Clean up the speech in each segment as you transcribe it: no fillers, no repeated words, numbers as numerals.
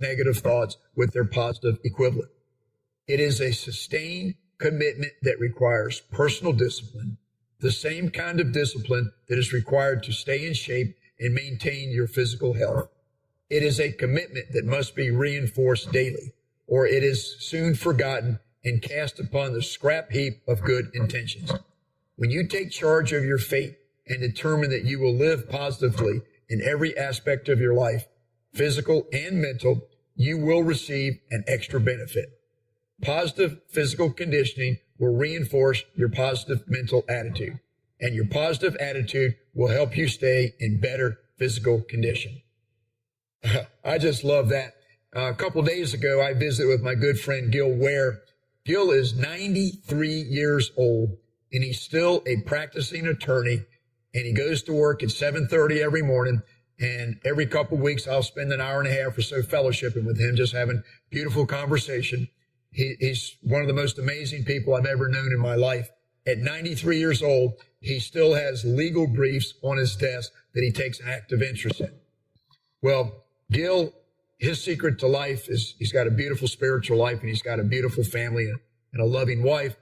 negative thoughts with their positive equivalent. It is a sustained commitment that requires personal discipline, the same kind of discipline that is required to stay in shape and maintain your physical health. It is a commitment that must be reinforced daily, or it is soon forgotten and cast upon the scrap heap of good intentions. When you take charge of your fate and determine that you will live positively in every aspect of your life, physical and mental, you will receive an extra benefit. Positive physical conditioning will reinforce your positive mental attitude, and your positive attitude will help you stay in better physical condition. I just love that. A couple of days ago, I visited with my good friend Gil Ware. Gil is 93 years old, and he's still a practicing attorney, and he goes to work at 7:30 every morning. And every couple of weeks, I'll spend an hour and a half or so fellowshipping with him, just having beautiful conversation. He's one of the most amazing people I've ever known in my life. At 93 years old, he still has legal briefs on his desk that he takes an active interest in. Well, Gil, his secret to life is he's got a beautiful spiritual life, and he's got a beautiful family and a loving wife.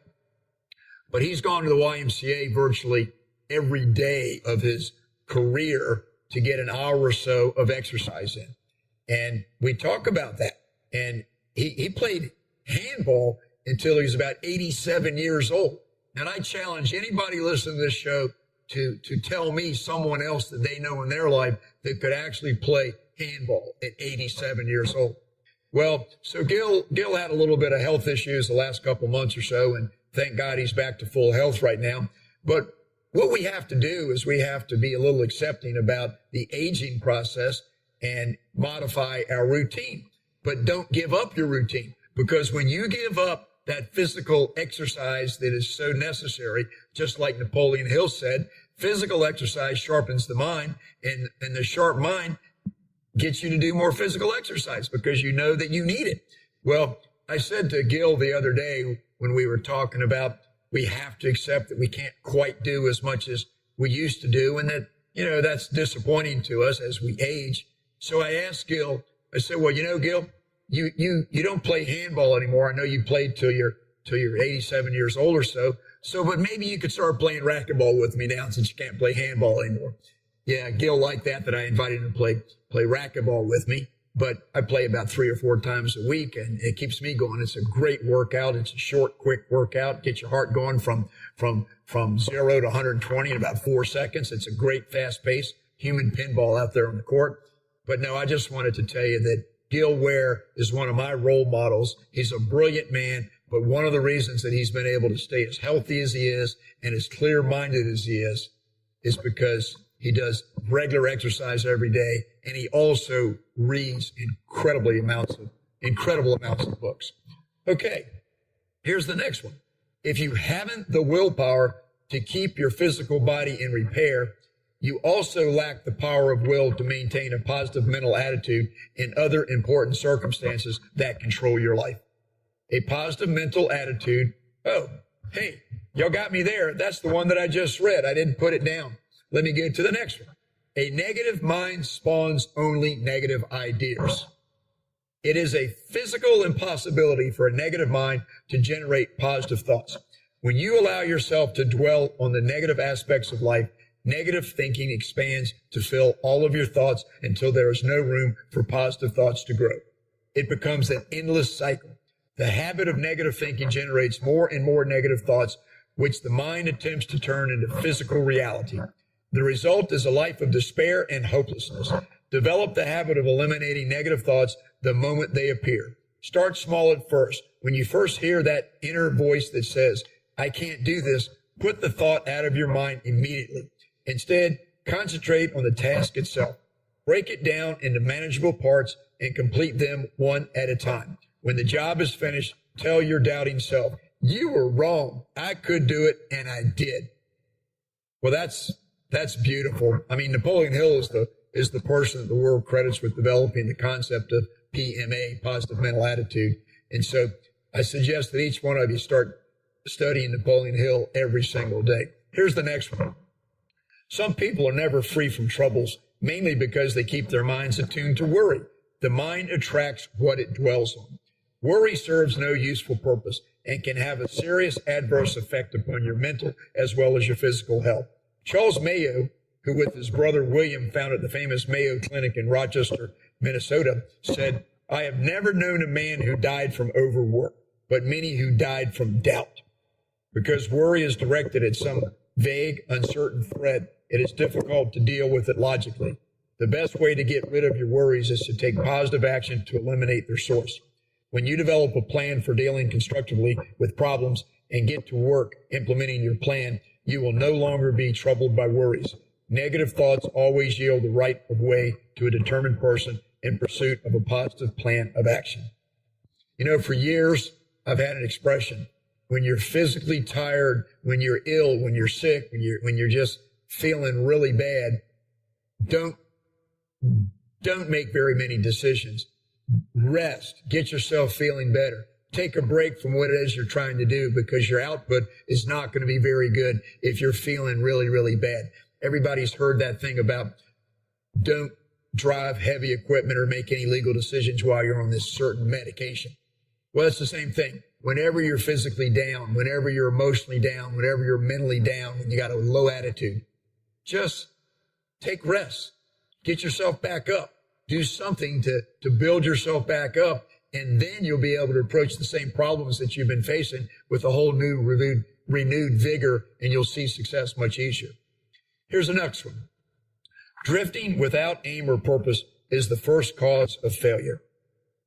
But he's gone to the YMCA virtually every day of his career to get an hour or so of exercise in. And we talk about that. And he played handball until he was about 87 years old. And I challenge anybody listening to this show to tell me someone else that they know in their life that could actually play handball at 87 years old. Well, so Gil had a little bit of health issues the last couple months or so, and thank God he's back to full health right now. But what we have to do is we have to be a little accepting about the aging process and modify our routine. But don't give up your routine, because when you give up that physical exercise that is so necessary, just like Napoleon Hill said, physical exercise sharpens the mind, and the sharp mind gets you to do more physical exercise because you know that you need it. Well, I said to Gil the other day when we were talking about we have to accept that we can't quite do as much as we used to do, and that, that's disappointing to us as we age. So I asked Gil, I said, well, Gil, you don't play handball anymore. I know you played till you're 87 years old or so. So, but maybe you could start playing racquetball with me now since you can't play handball anymore. Yeah, Gil liked that I invited him to play racquetball with me. But I play about 3 or 4 times a week, and it keeps me going. It's a great workout. It's a short, quick workout. Get your heart going from 0 to 120 in about 4 seconds. It's a great fast-paced human pinball out there on the court. But no, I just wanted to tell you that Gil Ware is one of my role models. He's a brilliant man, but one of the reasons that he's been able to stay as healthy as he is and as clear-minded as he is because he does regular exercise every day, and he also reads incredible amounts of books. Okay, here's the next one. If you haven't the willpower to keep your physical body in repair, you also lack the power of will to maintain a positive mental attitude in other important circumstances that control your life. A positive mental attitude. Oh, hey, y'all got me there. That's the one that I just read. I didn't put it down. Let me get to the next one. A negative mind spawns only negative ideas. It is a physical impossibility for a negative mind to generate positive thoughts. When you allow yourself to dwell on the negative aspects of life, negative thinking expands to fill all of your thoughts until there is no room for positive thoughts to grow. It becomes an endless cycle. The habit of negative thinking generates more and more negative thoughts, which the mind attempts to turn into physical reality. The result is a life of despair and hopelessness. Develop the habit of eliminating negative thoughts the moment they appear. Start small at first. When you first hear that inner voice that says, I can't do this, put the thought out of your mind immediately. Instead, concentrate on the task itself. Break it down into manageable parts and complete them one at a time. When the job is finished, tell your doubting self, you were wrong. I could do it, and I did. Well, that's beautiful. I mean, Napoleon Hill is the person that the world credits with developing the concept of PMA, positive mental attitude. And so I suggest that each one of you start studying Napoleon Hill every single day. Here's the next one. Some people are never free from troubles, mainly because they keep their minds attuned to worry. The mind attracts what it dwells on. Worry serves no useful purpose and can have a serious adverse effect upon your mental as well as your physical health. Charles Mayo, who with his brother William founded the famous Mayo Clinic in Rochester, Minnesota, said, "I have never known a man who died from overwork, but many who died from doubt." Because worry is directed at some vague, uncertain threat, it is difficult to deal with it logically. The best way to get rid of your worries is to take positive action to eliminate their source. When you develop a plan for dealing constructively with problems and get to work implementing your plan, you will no longer be troubled by worries. Negative thoughts always yield the right of way to a determined person in pursuit of a positive plan of action. You know, for years, I've had an expression: when you're physically tired, when you're ill, when you're sick, when you're just feeling really bad, don't make very many decisions. Rest, get yourself feeling better. Take a break from what it is you're trying to do, because your output is not going to be very good if you're feeling really, really bad. Everybody's heard that thing about don't drive heavy equipment or make any legal decisions while you're on this certain medication. Well, it's the same thing. Whenever you're physically down, whenever you're emotionally down, whenever you're mentally down, when you got a low attitude, just take rest. Get yourself back up. Do something to build yourself back up, and then you'll be able to approach the same problems that you've been facing with a whole new renewed vigor, and you'll see success much easier. Here's the next one. Drifting without aim or purpose is the first cause of failure.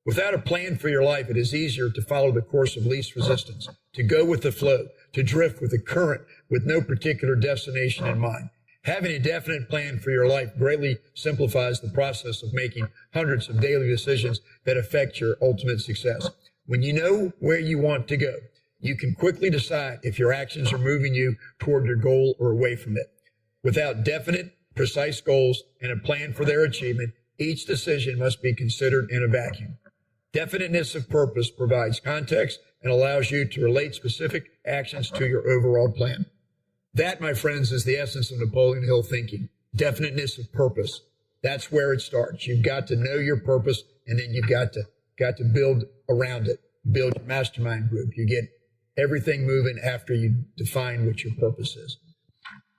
Without a plan for your life, it is easier to follow the course of least resistance, to go with the flow, to drift with the current with no particular destination in mind. Having a definite plan for your life greatly simplifies the process of making hundreds of daily decisions that affect your ultimate success. When you know where you want to go, you can quickly decide if your actions are moving you toward your goal or away from it. Without definite, precise goals and a plan for their achievement, each decision must be considered in a vacuum. Definiteness of purpose provides context and allows you to relate specific actions to your overall plan. That, my friends, is the essence of Napoleon Hill thinking. Definiteness of purpose. That's where it starts. You've got to know your purpose, and then you've got to build around it. Build your mastermind group. You get everything moving after you define what your purpose is.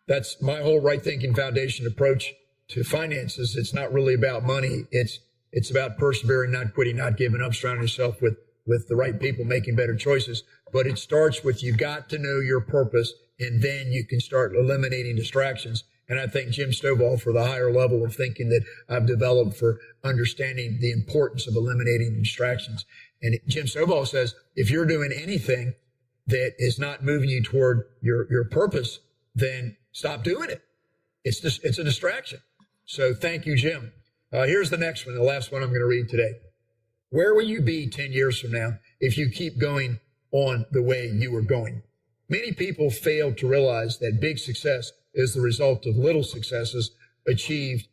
That's my whole right thinking foundation approach to finances. It's not really about money. It's about persevering, not quitting, not giving up, surrounding yourself with the right people, making better choices. But it starts with, you got to know your purpose, and then you can start eliminating distractions. And I thank Jim Stovall for the higher level of thinking that I've developed for understanding the importance of eliminating distractions. And Jim Stovall says, if you're doing anything that is not moving you toward your purpose, then stop doing it. It's a distraction. So thank you, Jim. Here's the next one, the last one I'm going to read today. Where will you be 10 years from now if you keep going on the way you are going? Many people fail to realize that big success is the result of little successes achieved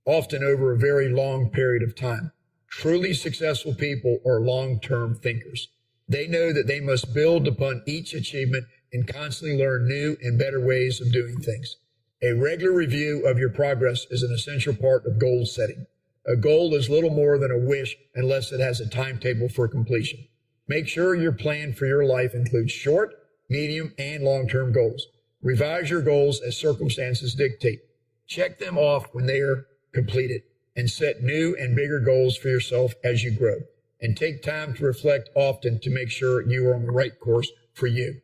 often over a very long period of time. Truly successful people are long-term thinkers. They know that they must build upon each achievement and constantly learn new and better ways of doing things. A regular review of your progress is an essential part of goal setting. A goal is little more than a wish unless it has a timetable for completion. Make sure your plan for your life includes short, medium, and long-term goals. Revise your goals as circumstances dictate. Check them off when they are completed, and set new and bigger goals for yourself as you grow. And take time to reflect often to make sure you are on the right course for you.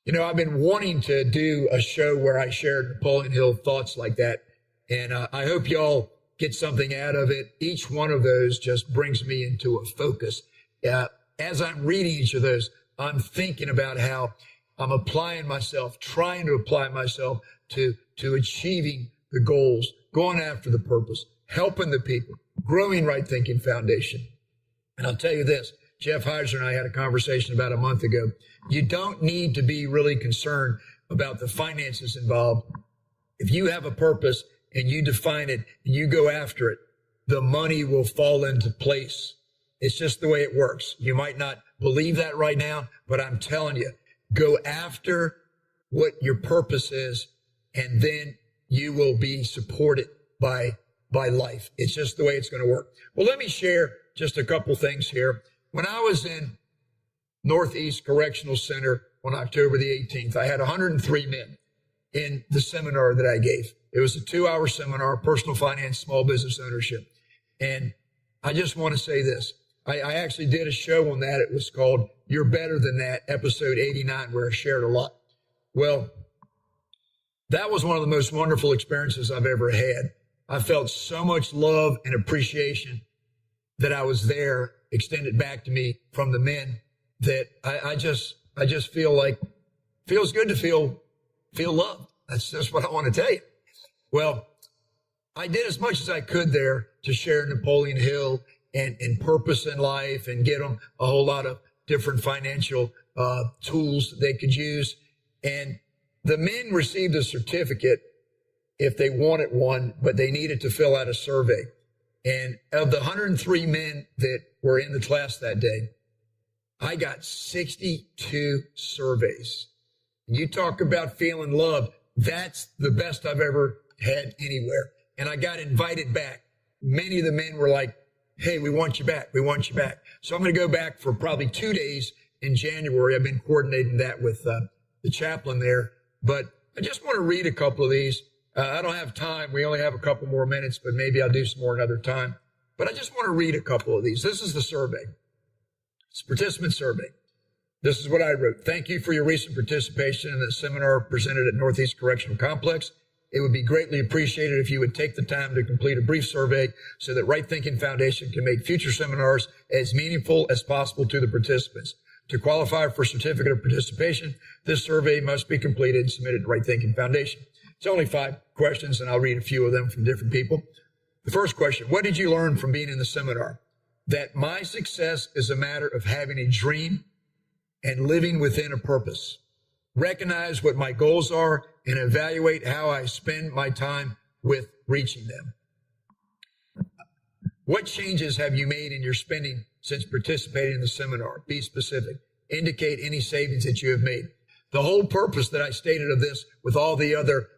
You know, I've been wanting to do a show where I share Napoleon Hill thoughts like that, and I hope y'all get something out of it. Each one of those just brings me into a focus. As I'm reading each of those, I'm thinking about how I'm applying myself, trying to apply myself to achieving the goals, going after the purpose, helping the people, growing right thinking foundation. And I'll tell you this, Jeff Heiser and I had a conversation about a month ago. You don't need to be really concerned about the finances involved. If you have a purpose and you define it and you go after it, the money will fall into place. It's just the way it works. You might not believe that right now, but I'm telling you, go after what your purpose is, and then you will be supported by by life. It's just the way it's going to work. Well, let me share just a couple things here. When I was in Northeast Correctional Center on October the 18th, I had 103 men in the seminar that I gave. It was a 2-hour seminar, personal finance, small business ownership. And I just want to say this. I actually did a show on that. It was called You're Better Than That, episode 89, where I shared a lot. Well, that was one of the most wonderful experiences I've ever had. I felt so much love and appreciation that I was there extended back to me from the men that I just feel like feels good to feel loved. That's just what I want to tell you. Well, I did as much as I could there to share Napoleon Hill and purpose in life and get them a whole lot of different financial tools that they could use. And the men received a certificate if they wanted one, but they needed to fill out a survey. And of the 103 men that were in the class that day, I got 62 surveys. You talk about feeling loved. That's the best I've ever had anywhere. And I got invited back. Many of the men were like, hey, we want you back. We want you back. So I'm going to go back for probably 2 days in January. I've been coordinating that with the chaplain there. But I just want to read a couple of these. I don't have time. We only have a couple more minutes, but maybe I'll do some more another time. But I just want to read a couple of these. This is the survey. It's a participant survey. This is what I wrote. Thank you for your recent participation in the seminar presented at Northeast Correctional Complex. It would be greatly appreciated if you would take the time to complete a brief survey so that Right Thinking Foundation can make future seminars as meaningful as possible to the participants. To qualify for a certificate of participation, this survey must be completed and submitted to Right Thinking Foundation. It's only 5 questions, and I'll read a few of them from different people. The first question, what did you learn from being in the seminar? That my success is a matter of having a dream and living within a purpose. Recognize what my goals are and evaluate how I spend my time with reaching them. What changes have you made in your spending since participating in the seminar? Be specific. Indicate any savings that you have made. The whole purpose that I stated of this, with all the other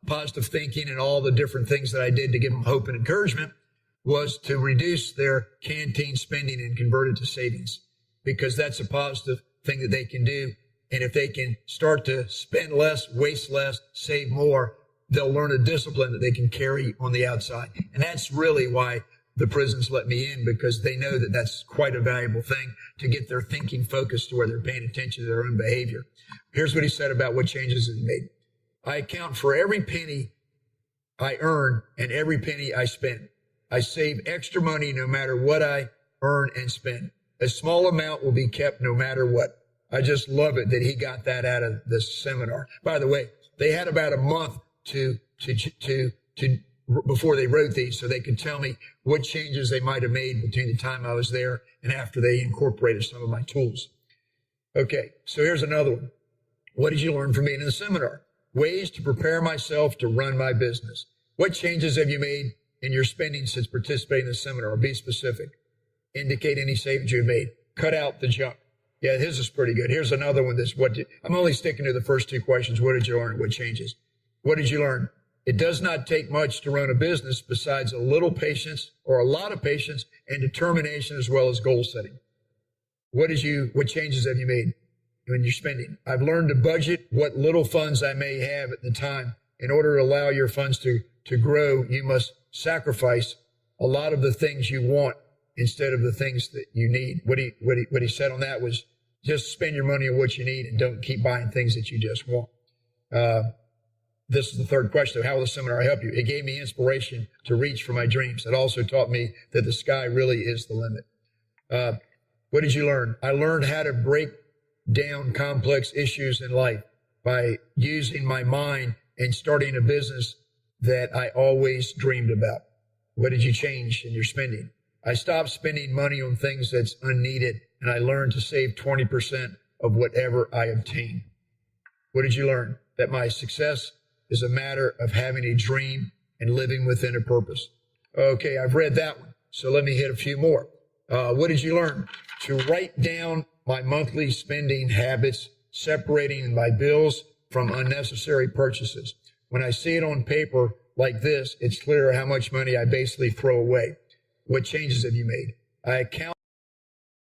positive thinking and all the different things that I did to give them hope and encouragement, was to reduce their canteen spending and convert it to savings, because that's a positive thing that they can do. And if they can start to spend less, waste less, save more, they'll learn a discipline that they can carry on the outside. And that's really why the prisons let me in, because they know that that's quite a valuable thing to get their thinking focused to where they're paying attention to their own behavior. Here's what he said about what changes he made. I account for every penny I earn and every penny I spend. I save extra money no matter what I earn and spend. A small amount will be kept no matter what. I just love it that he got that out of this seminar. By the way, they had about a month before they wrote these, so they could tell me what changes they might have made between the time I was there and after they incorporated some of my tools. Okay, so here's another one. What did you learn from being in the seminar? Ways to prepare myself to run my business. What changes have you made in your spending since participating in the seminar? Be specific. Indicate any savings you've made. Cut out the junk. Yeah, his is pretty good. Here's another one. I'm only sticking to the first 2 questions. What did you learn? What changes? What did you learn? It does not take much to run a business besides a little patience or a lot of patience and determination, as well as goal setting. What changes have you made when you're spending? I've learned to budget what little funds I may have at the time. In order to allow your funds to grow, you must sacrifice a lot of the things you want instead of the things that you need. What he said on that was, just spend your money on what you need and don't keep buying things that you just want. This is the third question. How will the seminar help you? It gave me inspiration to reach for my dreams. It also taught me that the sky really is the limit. What did you learn? I learned how to break down complex issues in life by using my mind and starting a business that I always dreamed about. What did you change in your spending? I stopped spending money on things that's unneeded, and I learned to save 20% of whatever I obtain. What did you learn? That my success is a matter of having a dream and living within a purpose. Okay, I've read that one, so let me hit a few more. What did you learn? To write down my monthly spending habits, separating my bills from unnecessary purchases. When I see it on paper like this, it's clear how much money I basically throw away. What changes have you made? I account